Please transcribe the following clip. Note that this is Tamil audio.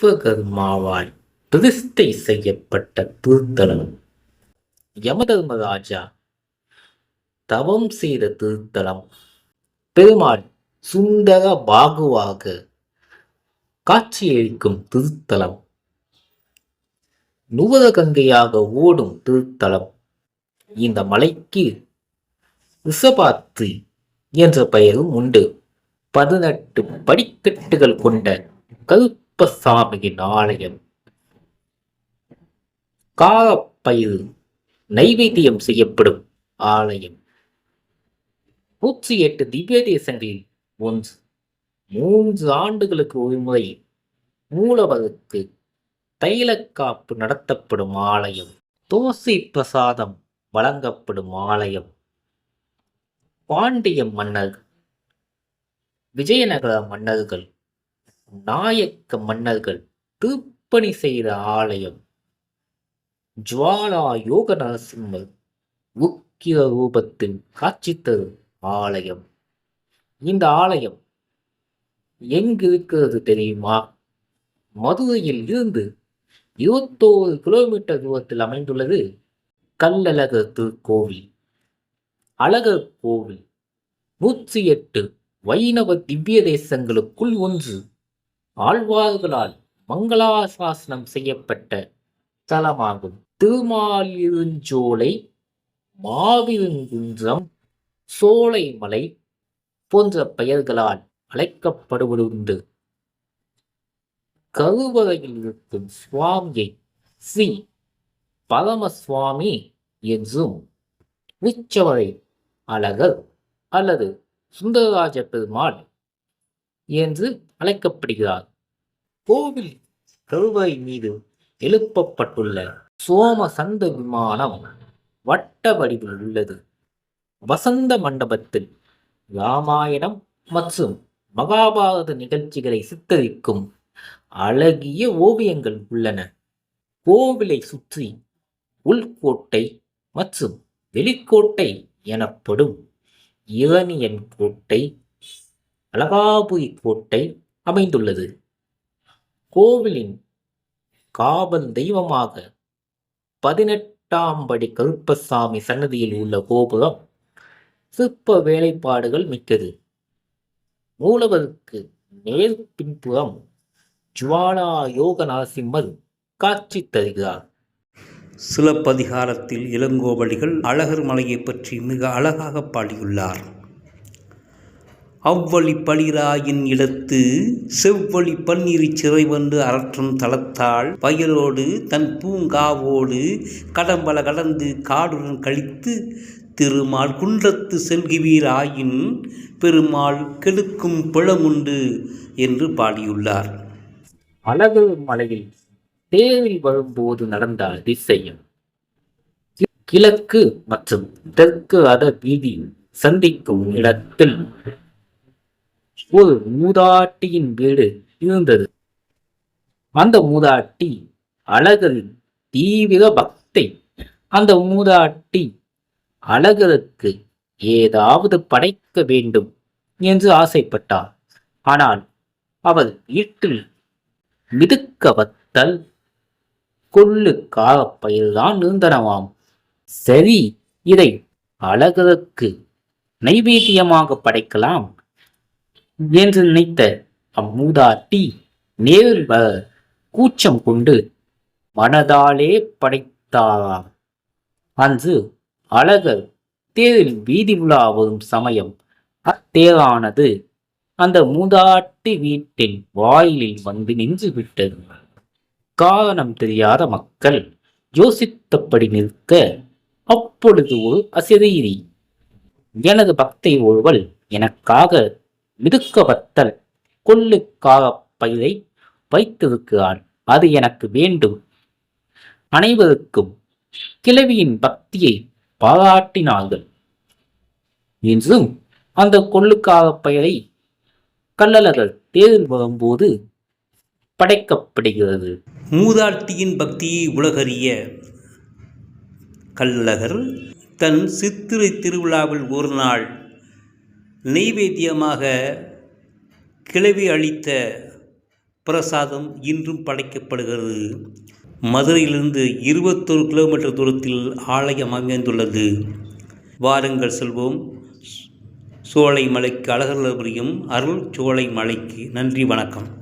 விஸ்வகர்மாவால் பிரதிஷ்டை செய்யப்பட்ட திருத்தலம். யமதர்மராஜா தவம் செய்த திருத்தலம். பெருமாள் சுந்தர பாகுவாக காட்சியளிக்கும் திருத்தலம். நுவரகங்கையாக ஓடும் திருத்தலம். இந்த மலைக்கு ரிஷபாத்ரி என்ற பெயரும் உண்டு. 18 படிக்கட்டுகள் கொண்ட கருப்பசாமியின் ஆலயம். காரப்பயிறு நைவேத்தியம் செய்யப்படும் ஆலயம். 108 திவ்ய தேசங்களில் ஒன்று. 3 ஆண்டுகளுக்கு ஒருமுறை மூலவருக்கு தைலக்காப்பு நடத்தப்படும் ஆலயம். தோசை பிரசாதம் வழங்கப்படும் ஆலயம். பாண்டிய மன்னர்கள், விஜயநகர மன்னர்கள், நாயக்க மன்னர்கள் திருப்பணி செய்த ஆலயம். ஜுவாலா யோக நரசிம்மர் உக்கிர ரூபத்தில் காட்சி தரும் ஆலயம். இந்த ஆலயம் எங்கு இருக்கிறது தெரியுமா? மதுரையில் இருந்து 21 கிலோமீட்டர் தூரத்தில் அமைந்துள்ளது கள்ளழகர் திருக்கோவில். அழகர் கோவில் 108 வைணவ திவ்ய தேசங்களுக்குள் ஒன்று. ஆழ்வார்களால் மங்களாசாசனம் செய்யப்பட்ட தலமாகும். திருமாலிருஞ்சோலை, மாவிருங்குன்றம், சோலைமலை போன்ற பெயர்களால் அழைக்கப்படுவதுண்டு. கருவறையில் இருக்கும் சுவாமியை ஸ்ரீ பரமசுவாமி என்றும், உற்சவரை அழகர் அல்லது சுந்தரராஜ பெருமாள் என்று அழைக்கப்படுகிறார். கோவில் கருவறை மீது எழுப்பப்பட்டுள்ள சோமசந்த விமானம் வட்ட வடிவில் உள்ளது. வசந்த மண்டபத்தில் ராமாயணம் மற்றும் மகாபாரத நிகழ்ச்சிகளை சித்தரிக்கும் அழகிய ஓவியங்கள் உள்ளன. கோவிலை சுற்றி உள்கோட்டை மற்றும் வெளிக்கோட்டை எனப்படும் இரணியன் கோட்டை, அழகாபுரி கோட்டை அமைந்துள்ளது. கோவிலின் காவல் தெய்வமாக 18ஆம் படி கருப்பசாமி சன்னதியில் உள்ள கோபுரம் சிற்ப வேலைப்பாடுகள் மிக்கது. மூலவருக்கு நேர் பின்புறம் ஜுவாலா யோக நரசிம்மர் காட்சி தருகிறார். சிலப்பதிகாரத்தில் இளங்கோவடிகள் அழகர் மலையை பற்றி மிக அழகாக பாடியுள்ளார். அவ்வழி பளிராயின் இடத்து செவ்வழி பன்னீரி சிறை வந்து அரற்றும் தளத்தாள் வயலோடு தன் பூங்காவோடு கடம்பல கடந்து காடுடன் கழித்து திருமால் குன்றத்து செல்கிவீர் ஆயின் பெருமாள் கெடுக்கும் பிழமுண்டு என்று பாடியுள்ளார். அழகர் மலையில் தேரில் வரும்போது நடந்த அதிசயம். கிழக்கு மற்றும் தெற்கு அத வீதி சந்திக்கும் இடத்தில் ஒரு மூதாட்டியின் வீடு இருந்தது. அந்த மூதாட்டி அழகரின் தீவிர பக்தை. அந்த மூதாட்டி அழகருக்கு ஏதாவது படைக்க வேண்டும் என்று ஆசைப்பட்டார். ஆனால் அவர் வீட்டில் மிதுக்க வத்தல், கொள்ளு காரப்பயிர்தான் இருந்தனவாம். சரி, இதை அழகருக்கு நைவேத்தியமாக படைக்கலாம் என்று நினைத்த அம்மூதாட்டி நேரில் வர கூச்சம் கொண்டு மனதாலே படைத்தாராம். அன்று அழகர் தேரில் வீதி உலா வரும் சமயம் அத்தேரானது அந்த மூதாட்டி வீட்டின் வாயிலில் வந்து நின்று விட்டது. காரணம் தெரியாத மக்கள் யோசித்தபடி நிற்க, அப்பொழுது ஒரு அசிரீரி, எனது பக்தை ஒருவள் எனக்காக மிதுக்க வத்தல் கொள்ளு காரப்பயிரை வைத்திருக்கிறாள், அது எனக்கு வேண்டும். அனைவருக்கும் கிழவியின் பக்தியை பாராட்டினார்கள். என்றும் அந்த கொள்ளு காரப்பயிரை கள்ளழகர் தேரில் வரும்போது படைக்கப்படுகிறது. மூதாட்டியின் பக்தியை உலகறிய கள்ளழகர் தன் சித்திரை திருவிழாவில் ஒரு நாள் நெய்வேத்தியமாக கிளவி அளித்த பிரசாதம் இன்றும் படைக்கப்படுகிறது. மதுரையிலிருந்து 21 கிலோமீட்டர் தூரத்தில் ஆலயம் அமைந்துள்ளது. வாருங்கள் செல்வோம் சோலைமலைக்கு, அழகர்மலைக்கு, அருள் சோலைமலைக்கு. நன்றி, வணக்கம்.